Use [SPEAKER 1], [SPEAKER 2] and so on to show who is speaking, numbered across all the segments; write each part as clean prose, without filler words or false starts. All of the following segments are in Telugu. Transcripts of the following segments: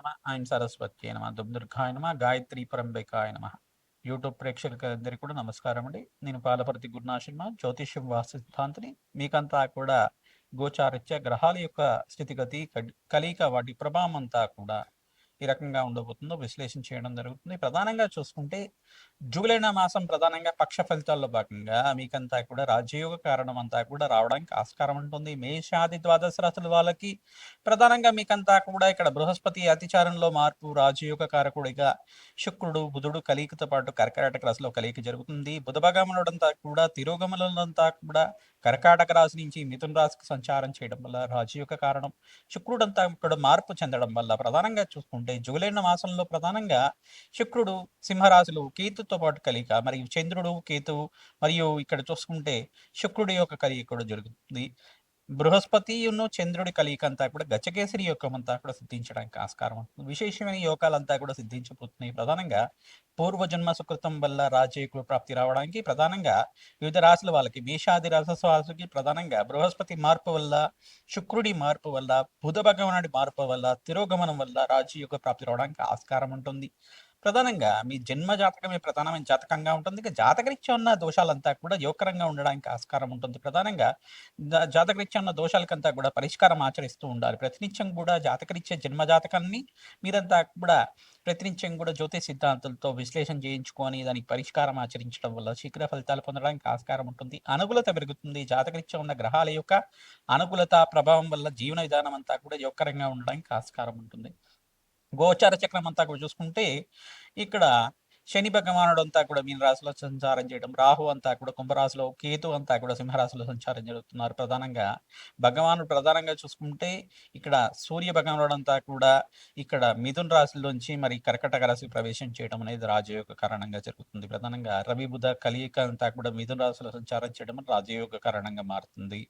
[SPEAKER 1] నమ. ఆయన సరస్వత్యై నమ. దుర్గాయ నమ. గాయత్రీ పరంబికాయ నమ. యూట్యూబ్ ప్రేక్షకులందరికీ కూడా నమస్కారం అండి. నేను పాలపర్తి గురునాశర్మ, జ్యోతిష్యం వాస్తు సిద్ధాంతిని. మీకంతా కూడా గోచారిత్య గ్రహాల యొక్క స్థితిగతి కలయిక వాటి ప్రభావం అంతా కూడా ఈ రకంగా ఉండబోతుందో విశ్లేషణ చేయడం జరుగుతుంది. ప్రధానంగా చూసుకుంటే జూలై మాసం ప్రధానంగా పక్ష ఫలితాల్లో భాగంగా మీకంతా కూడా రాజయోగ కారణం అంతా కూడా రావడానికి ఆస్కారం ఉంటుంది. మేషాది ద్వాదశ రాశుల వాళ్ళకి ప్రధానంగా మీకంతా కూడా ఇక్కడ బృహస్పతి అతిచారంలో మార్పు రాజయోగ కారకుడిగా శుక్రుడు బుధుడు కలియికతో పాటు కర్కాటక రాశిలో కలియిక జరుగుతుంది. బుధ భగవానుడంతా కూడా తిరోగమనంతా కూడా కర్కాటక రాశి నుంచి మిథున రాశికి సంచారం చేయడం వల్ల రాజయోగ కారణం. శుక్రుడంతా ఇక్కడ మార్పు చెందడం వల్ల ప్రధానంగా చూసుకుంటే జూలై మాసంలో ప్రధానంగా శుక్రుడు సింహరాశిలో కేతుతో పాటు కలియిక, మరియు చంద్రుడు కేతువు మరియు ఇక్కడ చూసుకుంటే శుక్రుడి యొక్క కలియిక కూడా జరుగుతుంది. బృహస్పతియును చంద్రుడి కలియిక అంతా కూడా గజకేసరి యోగం అంతా కూడా సిద్ధించడానికి ఆస్కారం ఉంటుంది. విశేషమైన యోగాలంతా కూడా సిద్ధించబోతున్నాయి. ప్రధానంగా పూర్వజన్మ సుకృతం వల్ల రాజయోగ ప్రాప్తి రావడానికి ప్రధానంగా వివిధ రాశుల వాళ్ళకి మేషాది రాశి ప్రధానంగా బృహస్పతి మార్పు వల్ల, శుక్రుడి మార్పు వల్ల, బుధ భగవానుడి మార్పు వల్ల, తిరోగమనం వల్ల రాజయోగ ప్రాప్తి రావడానికి ఆస్కారం ఉంటుంది. ప్రధానంగా మీ జన్మ జాతకమే ప్రధానమైన జాతకంగా ఉంటుంది. ఇక జాతకరీత్యా ఉన్న దోషాలంతా కూడా యోగకరంగా ఉండడానికి ఆస్కారం ఉంటుంది. ప్రధానంగా జాతకరీత్యా ఉన్న దోషాలకంతా కూడా పరిష్కారం ఆచరిస్తూ ఉండాలి. ప్రతినిత్యం కూడా జాతకరీత్యా జన్మ జాతకాన్ని మీరంతా కూడా ప్రతినిత్యం కూడా జ్యోతిష్ సిద్ధాంతాలతో విశ్లేషణ చేయించుకొని దానికి పరిష్కారం ఆచరించడం వల్ల శీఘ్ర ఫలితాలు పొందడానికి ఆస్కారం ఉంటుంది. అనుకూలత పెరుగుతుంది. జాతకరీత్యా ఉన్న గ్రహాల యొక్క అనుకూలత ప్రభావం వల్ల జీవన విధానం అంతా కూడా యోగకరంగా ఉండడానికి ఆస్కారం ఉంటుంది. గోచార చక్రం అంతా కూడా చూసుకుంటే ఇక్కడ శని భగవానుడు అంతా కూడా మీన రాశిలో సంచారం చేయడం, రాహు అంతా కూడా కుంభరాశిలో, కేతు అంతా కూడా సింహరాశిలో సంచారం జరుగుతున్నారు. ప్రధానంగా భగవానుడు ప్రధానంగా చూసుకుంటే ఇక్కడ సూర్య భగవానుడు అంతా కూడా ఇక్కడ మిథున రాశిలోంచి మరి కర్కటక రాశి ప్రవేశం చేయడం అనేది రాజయోగ కారణంగా జరుగుతుంది. ప్రధానంగా రవి బుధ కలియిక అంతా కూడా మిథున రాశిలో సంచారం చేయడం రాజయోగ కారణంగా మారుతుంది.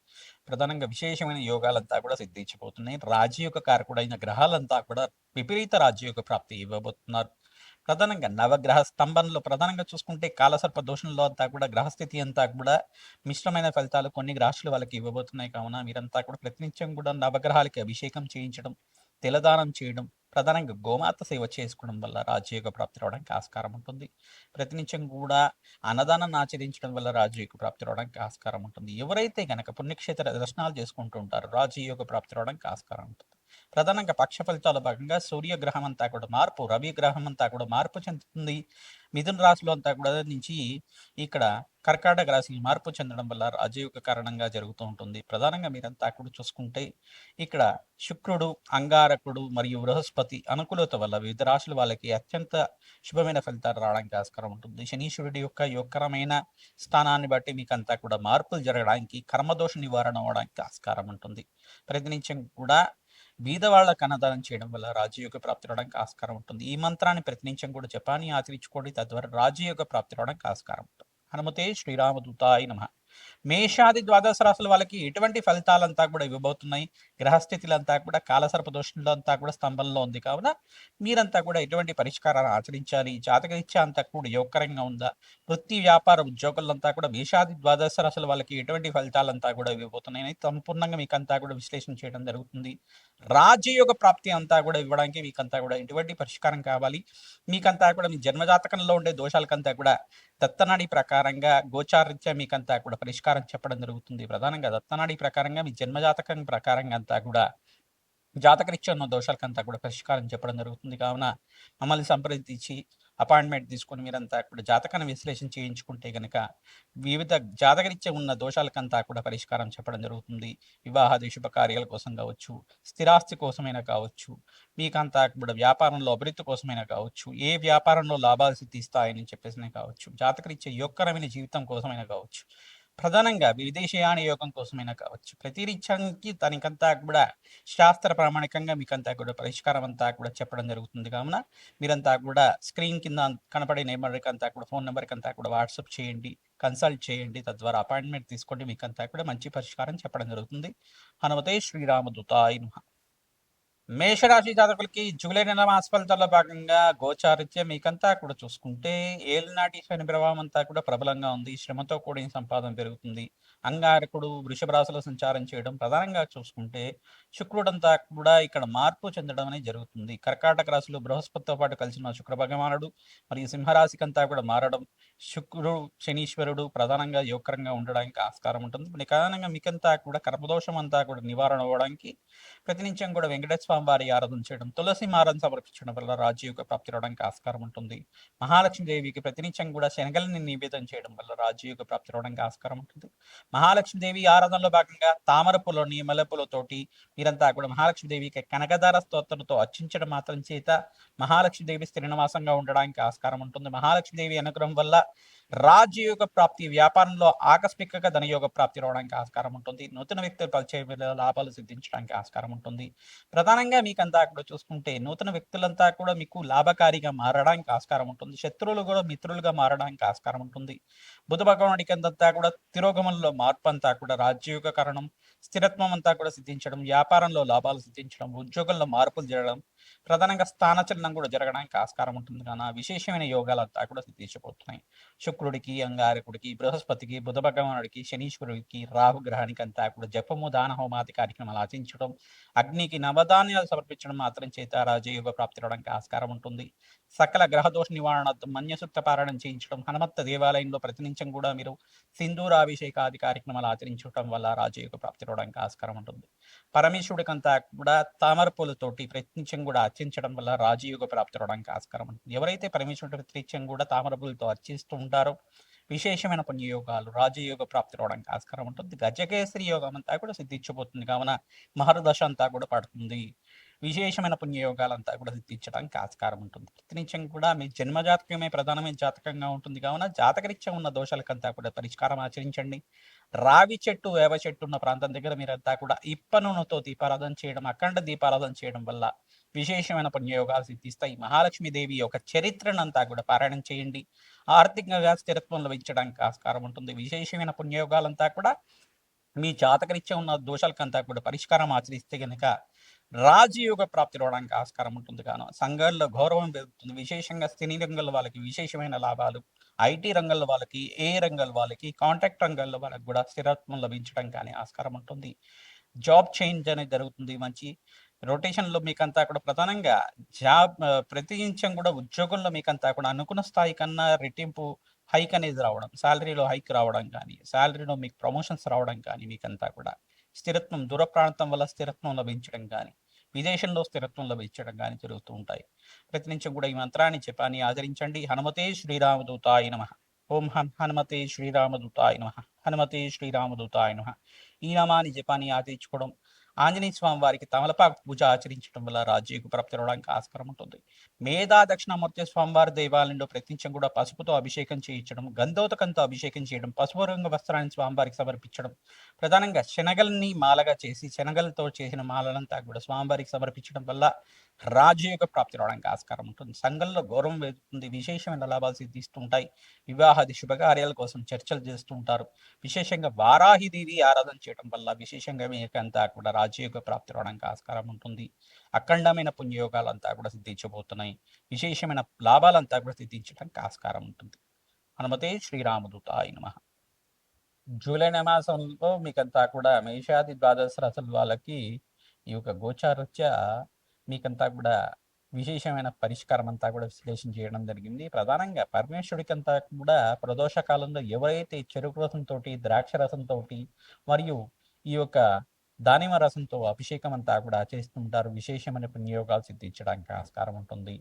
[SPEAKER 1] ప్రధానంగా విశేషమైన యోగాలంతా కూడా సిద్ధించిపోతున్నాయి. రాజయోగ కారకుడైన గ్రహాలంతా కూడా విపరీత రాజయోగ ప్రాప్తి ఇవ్వబోతున్నారు. ప్రధానంగా నవగ్రహ స్తంభంలో ప్రధానంగా చూసుకుంటే కాలసర్ప దోషంలో అంతా కూడా గ్రహస్థితి అంతా కూడా మిశ్రమైన ఫలితాలు కొన్ని రాశులు వాళ్ళకి ఇవ్వబోతున్నాయి. కావున మీరంతా కూడా ప్రతినిత్యం కూడా నవగ్రహాలకి అభిషేకం చేయించడం, తిలదానం చేయడం, ప్రధానంగా గోమాత సేవ చేసుకోవడం వల్ల రాజయోగ ప్రాప్తి రావడానికి ఆస్కారం ఉంటుంది. ప్రతినిత్యం కూడా అన్నదానాన్ని ఆచరించడం వల్ల రాజయోగ ప్రాప్తి రావడానికి ఆస్కారం ఉంటుంది. ఎవరైతే గనక పుణ్యక్షేత్ర దర్శనాలు చేసుకుంటూ ఉంటారో రాజయోగ ప్రాప్తి రావడానికి ఆస్కారం ఉంటుంది. ప్రధానంగా పక్ష ఫలితాల భాగంగా సూర్యగ్రహం అంతా కూడా మార్పు, రవి గ్రహం అంతా కూడా మార్పు చెందుతుంది. మిథున రాశిలో అంతా కూడా నుంచి ఇక్కడ కర్కాటక రాశి మార్పు చెందడం వల్ల రాజయోగ కారణంగా జరుగుతూ ఉంటుంది. ప్రధానంగా మీరంతా కూడా చూసుకుంటే ఇక్కడ శుక్రుడు, అంగారకుడు మరియు బృహస్పతి అనుకూలత వల్ల వివిధ రాశుల వాళ్ళకి అత్యంత శుభమైన ఫలితాలు రావడానికి ఆస్కారం ఉంటుంది. శనీశ్వరుడి యొక్క యోగకరమైన స్థానాన్ని బట్టి మీకు అంతా కూడా మార్పులు జరగడానికి, కర్మదోష నివారణ అవడానికి ఆస్కారం ఉంటుంది. ప్రతినిత్యం కూడా బీదవాళ్లకు అన్నదానం చేయడం వల్ల రాజయోగ ప్రాప్తి రావడానికి ఆస్కారం ఉంటుంది. ఈ మంత్రాన్ని ప్రతినిత్యం కూడా జపాన్ని ఆచరించుకోండి. తద్వారా రాజయోగ ప్రాప్తి రావడానికి ఆస్కారం ఉంటుంది. హనుమతే శ్రీరామదూతాయ నమః. మేషాది ద్వాదశ రాశుల వాళ్ళకి ఎటువంటి ఫలితాలంతా కూడా ఇవ్వబోతున్నాయి. గ్రహస్థితులంతా కూడా కాలసర్ప దోషంలో అంతా కూడా స్తంభంలో ఉంది. కావున మీరంతా కూడా ఎటువంటి పరిష్కారాలు ఆచరించాలి. జాతకరీత్యా అంతా కూడా యోగకరంగా ఉందా, వృత్తి వ్యాపార ఉద్యోగులంతా కూడా మేషాది ద్వాదశ రాశుల వాళ్ళకి ఎటువంటి ఫలితాలంతా కూడా ఇవ్వబోతున్నాయి సంపూర్ణంగా మీకంతా కూడా విశ్లేషణ చేయడం జరుగుతుంది. రాజయోగ ప్రాప్తి అంతా కూడా ఇవ్వడానికి మీకంతా కూడా ఎటువంటి పరిష్కారం కావాలి, మీకంతా కూడా మీ జన్మజాతకంలో ఉండే దోషాలకంతా కూడా దత్తనాడి ప్రకారంగా గోచారీత్యా మీకంతా కూడా పరిష్కారం చెప్పడం జరుగుతుంది. ప్రధానంగా దత్తనాడి ప్రకారంగా మీ జన్మజాతకం ప్రకారంగా అంతా కూడా జాతకరీత్యా ఉన్న దోషాలకంతా కూడా పరిష్కారం చెప్పడం జరుగుతుంది. కావున మమ్మల్ని సంప్రదించి అపాయింట్మెంట్ తీసుకొని మీరంతా కూడా జాతకాన్ని విశ్లేషణ చేయించుకుంటే గనక వివిధ జాతకరీత్యా ఉన్న దోషాలకంతా కూడా పరిష్కారం చెప్పడం జరుగుతుంది. వివాహాది శుభకార్యాల కోసం కావచ్చు, స్థిరాస్తి కోసమైనా కావచ్చు, మీకంతా కూడా వ్యాపారంలో అభివృద్ధి కోసమైనా కావచ్చు, ఏ వ్యాపారంలో లాభాలు సిద్ధిస్తాయని చెప్పేసినా కావచ్చు, జాతకరీత్యా యోగకరమైన జీవితం కోసమైనా కావచ్చు, ప్రధానంగా విదేశీయాన యోగం కోసమైనా కావచ్చు, ప్రతి రీత్యానికి దానికంతా కూడా శాస్త్ర ప్రామాణికంగా మీకంతా కూడా పరిష్కారం అంతా కూడా చెప్పడం జరుగుతుంది. కావున మీరంతా కూడా స్క్రీన్ కింద కనపడే నెంబర్కి అంతా కూడా ఫోన్ నెంబర్కి అంతా కూడా వాట్సాప్ చేయండి, కన్సల్ట్ చేయండి. తద్వారా అపాయింట్మెంట్ తీసుకోండి. మీకంతా కూడా మంచి పరిష్కారం చెప్పడం జరుగుతుంది. హనుమతే శ్రీరామదూతాయ నమః. మేషరాశి జాతకులకి జూలై మాస ఫలితాల్లో భాగంగా గోచారిత్యం మీకంతా కూడా చూసుకుంటే ఏలినాటి శని ప్రభావం అంతా కూడా ప్రబలంగా ఉంది. శ్రమతో కూడిన సంపాదన పెరుగుతుంది. అంగారకుడు వృషభ రాశిలో సంచారం చేయడం ప్రధానంగా చూసుకుంటే శుక్రుడంతా కూడా ఇక్కడ మార్పు చెందడం అనేది జరుగుతుంది. కర్కాటక రాశిలో బృహస్పతితో పాటు కలిసిన శుక్ర భగవానుడు మరియు సింహరాశికంతా కూడా మారడం, శుక్రుడు శనీశ్వరుడు ప్రధానంగా యోగకరంగా ఉండడానికి ఆస్కారం ఉంటుంది. దీని కారణంగా మీకంతా కూడా కర్మదోషం అంతా కూడా నివారణ అవ్వడానికి ప్రతినిత్యం కూడా వెంకటేశ్వర స్వామి వారి ఆరాధన చేయడం, తులసి మాలను సమర్పించడం వల్ల రాజయోగ ప్రాప్తి రావడానికి ఆస్కారం ఉంటుంది. మహాలక్ష్మి దేవికి ప్రతినిత్యం కూడా శనగల్ని నివేదన చేయడం వల్ల రాజయోగ ప్రాప్తి రావడానికి ఆస్కారం ఉంటుంది. మహాలక్ష్మి దేవి ఆరాధనలో భాగంగా తామర పూలని, మల్లెపూలతోటి మీరంతా కూడా మహాలక్ష్మి దేవికి కనకదార స్తోత్రంతో అర్చించడం మాత్రం చేత మహాలక్ష్మి దేవి శ్రీనివాసంగా ఉండడానికి ఆస్కారం ఉంటుంది. మహాలక్ష్మి దేవి అనుగ్రహం వల్ల రాజయోగ ప్రాప్తి, వ్యాపారంలో ఆకస్మికంగా ధనయోగ ప్రాప్తి రావడానికి ఆస్కారం ఉంటుంది. నూతన వ్యక్తులు పరిచయం వల్ల లాభాలు సిద్ధించడానికి ఆస్కారం ఉంటుంది. ప్రధానంగా మీకంతా కూడా చూసుకుంటే నూతన వ్యక్తులంతా కూడా మీకు లాభకారిగా మారడానికి ఆస్కారం ఉంటుంది. శత్రువులు కూడా మిత్రులుగా మారడానికి ఆస్కారం ఉంటుంది. బుధ భగవానుడికి అంతా కూడా తిరోగమనంలో మార్పు అంతా కూడా రాజయోగ కారణం, స్థిరత్వం అంతా కూడా సిద్ధించడం, వ్యాపారంలో లాభాలు సిద్ధించడం, ఉద్యోగంలో మార్పులు జరగడం, ప్రధానంగా స్థానచలనం కూడా జరగడానికి ఆస్కారం ఉంటుంది. కానీ విశేషమైన యోగాలంతా కూడా సిద్ధించబోతున్నాయి. శుక్రుడికి, అంగారకుడికి, బృహస్పతికి, బుధ భగవానుడికి, శనీశ్వరుడికి, రాహుగ్రహానికి అంతా కూడా జపము, దాన హోమాది కార్యక్రమాలు ఆచరించడం, అగ్నికి నవధాన్యాలు సమర్పించడం మాత్రం చేత రాజయోగ ప్రాప్తి రావడానికి ఆస్కారం ఉంటుంది. సకల గ్రహదోష నివారణార్థం మన్యసూక్త పారాయణం చేయించడం, హనుమత్త దేవాలయంలో ప్రతినిత్యం కూడా మీరు సింధూరాభిషేకాది కార్యక్రమాలు ఆచరించడం వల్ల రాజయోగ ప్రాప్తి రావడానికి ఆస్కారం ఉంటుంది. పరమేశ్వరుడికంతా కూడా తామర పూలతోటి ప్రతినిత్యం కూడా అర్చించడం వల్ల రాజయోగ ప్రాప్తి రావడానికి ఆస్కారం ఉంటుంది. ఎవరైతే పరమేశ్వరుడి ప్రతినిత్యం కూడా తామర పూలతో అర్చిస్తూ ఉంటారో విశేషమైన పుణ్యయోగాలు, రాజయోగ ప్రాప్తి రావడానికి ఆస్కారం ఉంటుంది. గజకేసరి యోగం అంతా కూడా సిద్ధించబోతుంది కావున మహర్దశ అంతా కూడా పడుతుంది. విశేషమైన పుణ్యయోగాలంతా కూడా సిద్ధించడానికి ఆస్కారం ఉంటుంది. ప్రతినిత్యం కూడా మీ జన్మజాతకమే ప్రధానమైన జాతకంగా ఉంటుంది కావున జాతకరీత్యా ఉన్న దోషాలకంతా కూడా పరిష్కారం ఆచరించండి. రావి చెట్టు, వేప చెట్టు ఉన్న ప్రాంతం దగ్గర మీరంతా కూడా ఇప్ప నూనెతో దీపారాధన చేయడం, అఖండ దీపారాధన చేయడం వల్ల విశేషమైన పుణ్యయోగాలు సిద్ధిస్తాయి. మహాలక్ష్మి దేవి యొక్క చరిత్రనంతా కూడా పారాయణం చేయండి. ఆర్థికంగా స్థిరత్వం లభించడానికి ఆస్కారం ఉంటుంది. విశేషమైన పుణ్యయోగాలంతా కూడా మీ జాతకరీత్యా ఉన్న దోషాలకంతా కూడా పరిష్కారం ఆచరిస్తే గనక రాజయోగ ప్రాప్తి రావడానికి ఆస్కారం ఉంటుంది. కాను సంఘాల్లో గౌరవం పెరుగుతుంది. విశేషంగా సినీ రంగంలో వాళ్ళకి విశేషమైన లాభాలు, ఐటీ రంగంలో వాళ్ళకి, ఏ రంగాల వాళ్ళకి, కాంట్రాక్ట్ రంగాల్లో వాళ్ళకి కూడా స్థిరత్వం లభించడం కానీ ఆస్కారం ఉంటుంది. జాబ్ చేంజ్ అనేది జరుగుతుంది. మంచి రొటేషన్‌లో మీకంతా కూడా ప్రధానంగా ప్రతినిత్యం కూడా ఉద్యోగంలో మీకంతా కూడా అనుకున్న స్థాయి కన్నా రెట్టింపు హైక్ అనేది రావడం, సాలరీలో హైక్ రావడం కానీ, సాలరీలో మీకు ప్రమోషన్స్ రావడం కానీ, మీకంతా కూడా స్థిరత్వం, దూర ప్రాంతం వల్ల స్థిరత్వం లభించడం కానీ, విదేశంలో స్థిరత్వం లభించడం కానీ జరుగుతూ ఉంటాయి. ప్రతినిత్యం కూడా ఈ మంత్రాన్ని జపాన్ని ఆచరించండి. హనుమతే శ్రీరామదూతాయ నమః. ఓం హనుమతే శ్రీరామదూతాయ నమః. హనుమతే శ్రీరామదూతాయ నమః. ఈ నామాన్ని జపాన్ని ఆచరించుకోవడం, ఆంజనేయ స్వామి వారికి తమలపాకు పూజ ఆచరించడం వల్ల రాజ్యకు ప్రాప్తి రావడానికి ఆస్కారం ఉంటుంది. మేధా దక్షిణామూర్తి స్వామివారి దేవాలయంలో ప్రతినిత్యం కూడా పసుపుతో అభిషేకం చేయించడం, గంధోదకంతో అభిషేకం చేయడం, పసుపు రంగు వస్త్రాన్ని స్వామివారికి సమర్పించడం, ప్రధానంగా శనగల్ని మాలగా చేసి శనగలతో చేసిన మాలలంతా కూడా స్వామివారికి సమర్పించడం వల్ల రాజయోగ ప్రాప్తి రావడానికి ఆస్కారం ఉంటుంది. సంఘంలో గౌరవం పెరుగుతుంది. విశేషమైన లాభాలు సిద్ధిస్తుంటాయి. వివాహాది శుభకార్యాల కోసం చర్చలు చేస్తూ ఉంటారు. విశేషంగా వారాహిదేవి ఆరాధన చేయడం వల్ల విశేషంగా మీకంతా కూడా రాజయోగ ప్రాప్తి రావడానికి ఆస్కారం ఉంటుంది. అఖండమైన పుణ్యయోగాలంతా కూడా సిద్ధించబోతున్నాయి. విశేషమైన లాభాలంతా కూడా సిద్ధించడానికి ఆస్కారం ఉంటుంది. హనుమతే శ్రీరామదూతాయ నమః. జూలై మాసంలో మీకంతా కూడా మేషాది ద్వాదశ రాశుల వాళ్ళకి ఈ యొక్క గోచారరీత్యా మీకంతా కూడా విశేషమైన పరిష్కారం అంతా కూడా విశ్లేషణ చేయడం జరిగింది. ప్రధానంగా పరమేశ్వరుడికంతా కూడా ప్రదోష కాలంలో ఎవరైతే చెరుకు రసంతో, ద్రాక్ష రసంతో మరియు ఈ యొక్క దానిమ్మ రసంతో అభిషేకం అంతా కూడా చేస్తుంటారు. విశేషమైన పుణ్యయోగాలు సిద్ధించడానికి ఆస్కారం ఉంటుంది.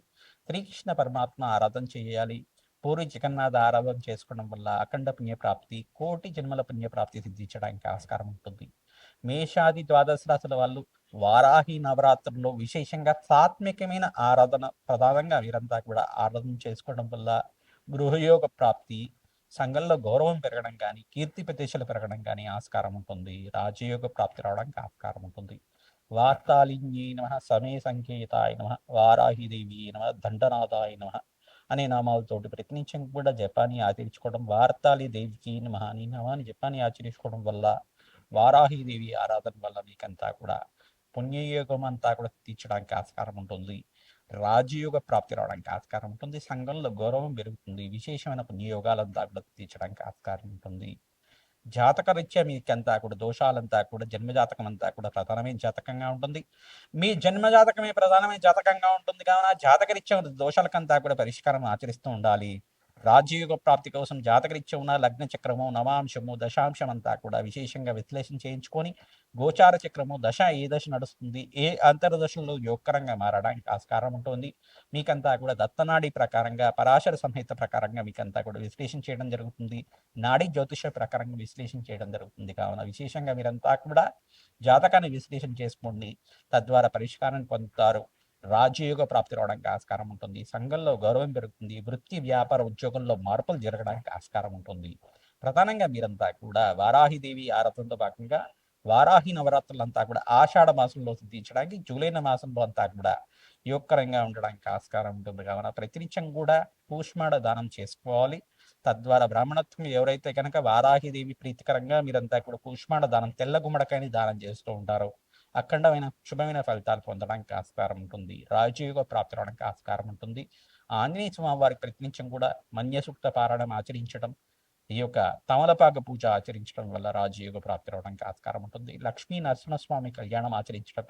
[SPEAKER 1] శ్రీకృష్ణ పరమాత్మ ఆరాధన చేయాలి. పూరి జగన్నాథ ఆరాధన చేసుకోవడం వల్ల అఖండ పుణ్యప్రాప్తి, కోటి జన్మల పుణ్యప్రాప్తి సిద్ధించడానికి ఆస్కారం ఉంటుంది. మేషాది ద్వాదశ రాశుల వాళ్ళు వారాహి నవరాత్రుల్లో విశేషంగా సాత్వికమైన ఆరాధన ప్రధానంగా వీరంతా కూడా ఆరాధన చేసుకోవడం వల్ల గృహయోగ ప్రాప్తి, సంఘంలో గౌరవం పెరగడం కానీ, కీర్తి ప్రతిష్టలు పెరగడం కానీ ఆస్కారం ఉంటుంది. రాజయోగ ప్రాప్తి రావడానికి ఆస్కారం ఉంటుంది. వార్తాళిన్యై నమః, సమయ సంకేతాయ నమః, వారాహిదేవి నమః, దండనాథాయ నమః అనే నామాలతోటి ప్రతినిత్యం కూడా జపాన్ని ఆచరించుకోవడం, వార్తాళి దేవికి నమః అనే నామాన్ని జపాన్ని ఆచరించుకోవడం వల్ల వారాహిదేవి ఆరాధన వల్ల మీకంతా కూడా పుణ్యయోగం అంతా కూడా తీర్చడానికి ఆస్కారం ఉంటుంది. రాజయోగ ప్రాప్తి రావడానికి ఆస్కారం ఉంటుంది. సంఘంలో గౌరవం పెరుగుతుంది. విశేషమైన పుణ్యయోగాలంతా కూడా తీర్చడానికి ఆస్కారం ఉంటుంది. జాతకరీత్యా మీకంతా కూడా దోషాలంతా కూడా జన్మజాతకం అంతా కూడా ప్రధానమైన జాతకంగా ఉంటుంది. మీ జన్మజాతకమే ప్రధానమైన జాతకంగా ఉంటుంది కావున జాతకరీత్యా దోషాలకంతా కూడా పరిష్కారం ఆచరిస్తూ ఉండాలి. రాజయోగ ప్రాప్తి కోసం జాతకరీత్యా ఉన్న లగ్న చక్రము, నవాంశము, దశాంశం అంతా కూడా విశేషంగా విశ్లేషణ చేయించుకొని గోచార చక్రము దశ ఏ దశ నడుస్తుంది, ఏ అంతర్దశలో యోగకరంగా మారడానికి ఆస్కారం ఉంటుంది. మీకంతా కూడా దత్తనాడి ప్రకారంగా పరాశర సంహిత ప్రకారంగా మీకంతా కూడా విశ్లేషణ చేయడం జరుగుతుంది. నాడీ జ్యోతిష ప్రకారంగా విశ్లేషణ చేయడం జరుగుతుంది. కావున విశేషంగా మీరంతా కూడా జాతకాన్ని విశ్లేషణ చేసుకోండి. తద్వారా పరిష్కారాన్ని పొందుతారు. రాజయోగ ప్రాప్తి రావడానికి ఆస్కారం ఉంటుంది. సంఘంలో గౌరవం పెరుగుతుంది. వృత్తి, వ్యాపార, ఉద్యోగంలో మార్పులు జరగడానికి ఆస్కారం ఉంటుంది. ప్రధానంగా మీరంతా కూడా వారాహిదేవి ఆరాధనతో భాగంగా వారాహి నవరాత్రులంతా కూడా ఆషాఢ మాసంలో సిద్ధించడానికి జూలై మాసంలో అంతా కూడా యోగకరంగా ఉండడానికి ఆస్కారం ఉంటుంది. కావున ప్రతినిత్యం కూడా కూష్మాడ దానం చేసుకోవాలి. తద్వారా బ్రాహ్మణత్వం ఎవరైతే కనుక వారాహిదేవి ప్రీతికరంగా మీరంతా కూడా కూష్మాండ దానం, తెల్ల గుమ్మడికాయని దానం చేస్తూ ఉంటారో అఖండమైన శుభమైన ఫలితాలు పొందడానికి ఆస్కారం ఉంటుంది. రాజయోగ ప్రాప్తి రావడానికి ఆస్కారం ఉంటుంది. ఆంజనేయ స్వామి వారికి ప్రతినిత్యం కూడా మన్య సూక్త పారాయణం ఆచరించడం, ఈ యొక్క తమలపాక పూజ ఆచరించడం వల్ల రాజయోగ ప్రాప్తి రావడానికి ఆస్కారం ఉంటుంది. లక్ష్మీ నరసింహస్వామి కళ్యాణం ఆచరించడం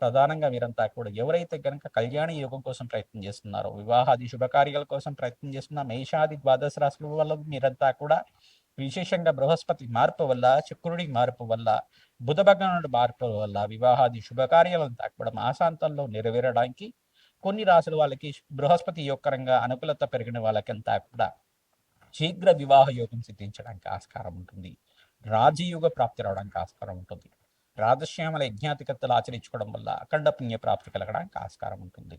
[SPEAKER 1] ప్రధానంగా మీరంతా కూడా ఎవరైతే కనుక కళ్యాణ యోగం కోసం ప్రయత్నం చేస్తున్నారో, వివాహాది శుభకార్యాల కోసం ప్రయత్నం చేస్తున్న మేషాది ద్వాదశ రాశుల వల్ల మీరంతా కూడా విశేషంగా బృహస్పతి మార్పు వల్ల, శుక్రుడి మార్పు వల్ల, బుధ భగవానుడి మార్పు వల్ల వివాహాది శుభకార్యాలంతా కూడా మాసాంతంలో నెరవేరడానికి కొన్ని రాసుల వాళ్ళకి బృహస్పతి యోగకరంగా అనుకూలత పెరిగిన వాళ్ళకంతా కూడా శీఘ్ర వివాహ యోగం సిద్ధించడానికి ఆస్కారం ఉంటుంది. రాజయోగ ప్రాప్తి రావడానికి ఆస్కారం ఉంటుంది. రాజశ్యామల యజ్ఞాతికత్తలు ఆచరించుకోవడం వల్ల అఖండ పుణ్య ప్రాప్తి కలగడానికి ఆస్కారం ఉంటుంది.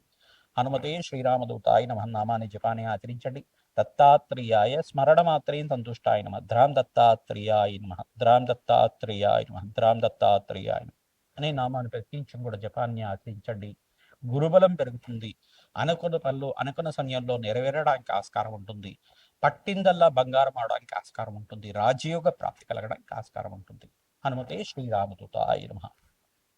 [SPEAKER 1] హనుమతే శ్రీరామదూతాయ నమః నామాన్ని జపాన్ని ఆచరించండి. దత్తాత్రేయాయ స్మరణ మాత్రేం సంతుష్టాయ నమః ద్రాం దత్తాత్రేయాయ నమః ద్రాం దత్తాత్రేయాయ నమః ద్రాం దత్తాత్రేయాయ నమః అనే నామాన్ని ప్రతినిత్యం కూడా జపాన్ని ఆచరించండి. గురుబలం పెరుగుతుంది. అనుకున్న పనులు అనుకున్న సమయంలో నెరవేరడానికి ఆస్కారం ఉంటుంది. పట్టిందల్లా బంగారం అవడానికి ఆస్కారం ఉంటుంది. రాజయోగ ప్రాప్తి కలగడానికి ఆస్కారం ఉంటుంది. హనుమతే శ్రీరామదూతాయ నమః.